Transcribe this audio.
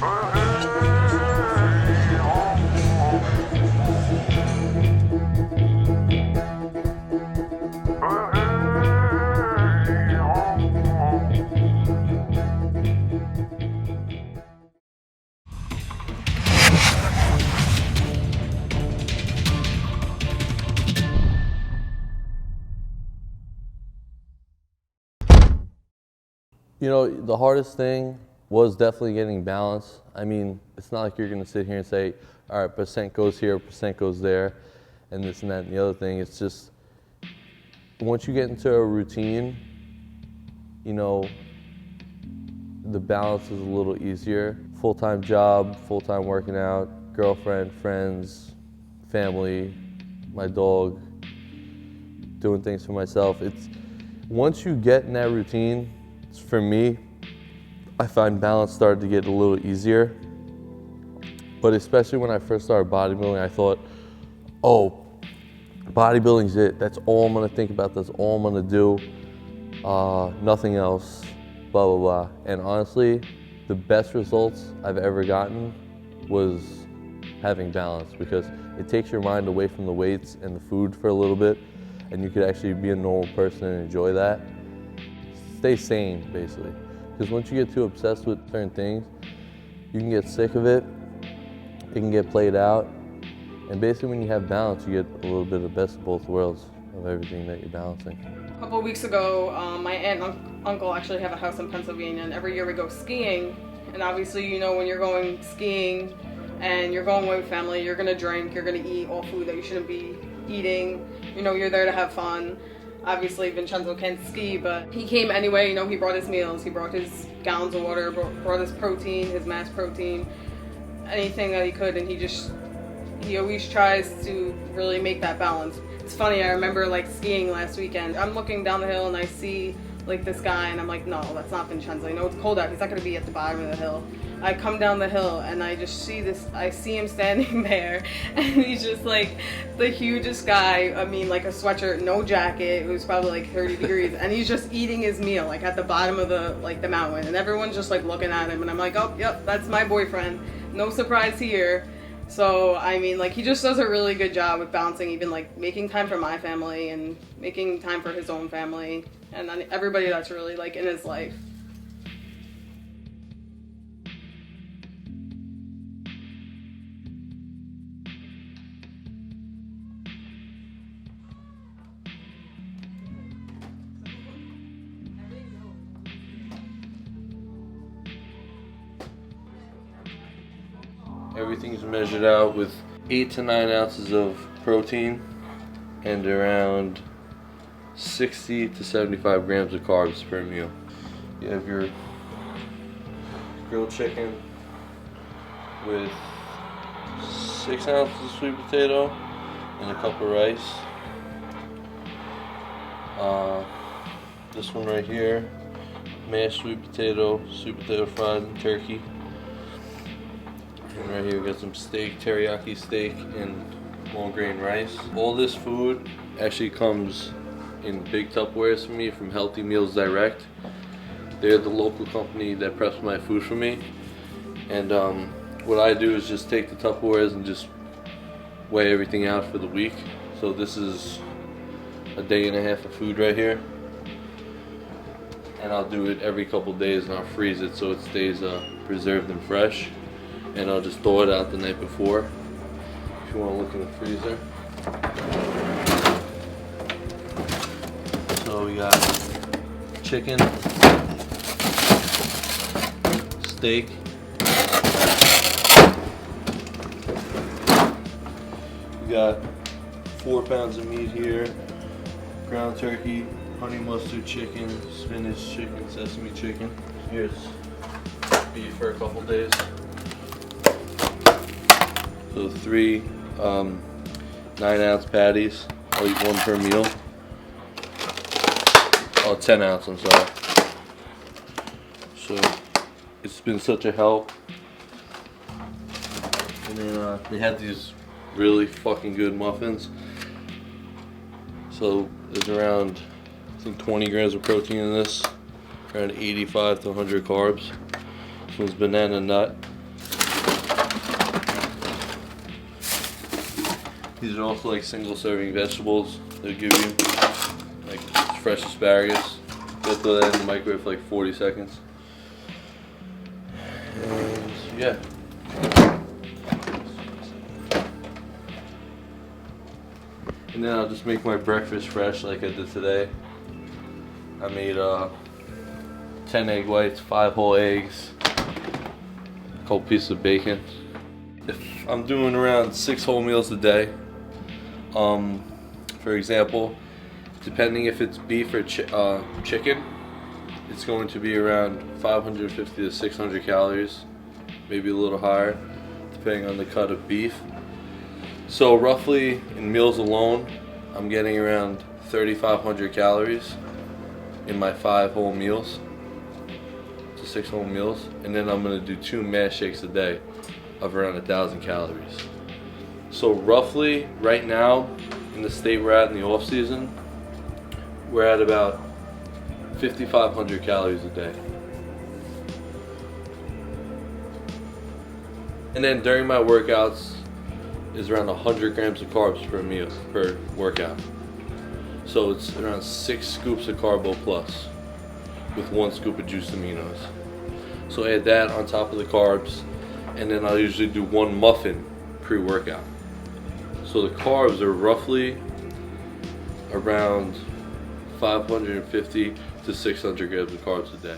You know, the hardest thing was definitely getting balance. I mean, it's not like you're going to sit here and say, all right, percent goes here, percent goes there, and this and that and the other thing. It's just, once you get into a routine, you know, the balance is a little easier. Full-time job, full-time working out, girlfriend, friends, family, my dog, doing things for myself. Once you get in that routine, for me, I find balance started to get a little easier. But especially when I first started bodybuilding, I thought, oh, bodybuilding's it. That's all I'm gonna think about. That's all I'm gonna do. Nothing else, blah, blah, blah. And honestly, the best results I've ever gotten was having balance, because it takes your mind away from the weights and the food for a little bit, and you could actually be a normal person and enjoy that. Stay sane, basically. Because once you get too obsessed with certain things, you can get sick of it, it can get played out, and basically when you have balance, you get a little bit of the best of both worlds of everything that you're balancing. A couple of weeks ago, my aunt and uncle actually have a house in Pennsylvania, and every year we go skiing. And obviously, you know, when you're going skiing and you're going with family, you're gonna drink, you're gonna eat all food that you shouldn't be eating. You know, you're there to have fun. Obviously, Vincenzo can't ski, but he came anyway. You know, he brought his meals, he brought his gallons of water, brought his protein, his mass protein, anything that he could, and he always tries to really make that balance. It's funny, I remember like skiing last weekend. I'm looking down the hill and I see like this guy, and I'm like, no, that's not Vincenzo. I know it's cold out, he's not gonna be at the bottom of the hill. I come down the hill and I just see I see him standing there, and he's just like the hugest guy. I mean, like a sweatshirt, no jacket, it was probably like 30 degrees, and he's just eating his meal like at the bottom of the mountain, and everyone's just like looking at him, and I'm like, oh, yep, that's my boyfriend. No surprise here. So, I mean, like, he just does a really good job with balancing, even like making time for my family and making time for his own family and then everybody that's really like in his life. Everything's measured out with 8 to 9 ounces of protein and around 60 to 75 grams of carbs per meal. You have your grilled chicken with 6 ounces of sweet potato and a cup of rice. This one right here, mashed sweet potato fried, and turkey. And right here we got some steak, teriyaki steak, and long grain rice. All this food actually comes in big Tupperwares for me from Healthy Meals Direct. They're the local company that preps my food for me. And what I do is just take the Tupperwares and just weigh everything out for the week. So this is a day and a half of food right here. And I'll do it every couple days, and I'll freeze it so it stays preserved and fresh. And I'll just thaw it out the night before. If you want to look in the freezer. So we got chicken, steak, we got 4 pounds of meat here, ground turkey, honey mustard chicken, spinach chicken, sesame chicken. Here's beef for a couple days. So 3 9-ounce patties. I'll eat 1 per meal. Oh, 10 ounce, I'm sorry. So it's been such a help. And then they had these really fucking good muffins. So there's around, I think, 20 grams of protein in this, around 85 to 100 carbs. This one's banana nut. These are also like single serving vegetables. They'll give you like fresh asparagus. You have to throw that in the microwave for like 40 seconds. And yeah. And then I'll just make my breakfast fresh like I did today. I made 10 egg whites, 5 whole eggs, a couple pieces of bacon. If I'm doing around 6 whole meals a day, for example, depending if it's beef or chicken, it's going to be around 550 to 600 calories, maybe a little higher, depending on the cut of beef. So roughly in meals alone, I'm getting around 3,500 calories in my 5 whole meals to 6 whole meals, and then I'm gonna do 2 mash shakes a day of around 1,000 calories. So roughly right now, in the state we're at in the off season, we're at about 5,500 calories a day. And then during my workouts is around 100 grams of carbs per meal, per workout. So it's around 6 scoops of Carbo Plus with 1 scoop of juiced aminos. So add that on top of the carbs, and then I'll usually do 1 muffin pre-workout. So the carbs are roughly around 550 to 600 grams of carbs a day.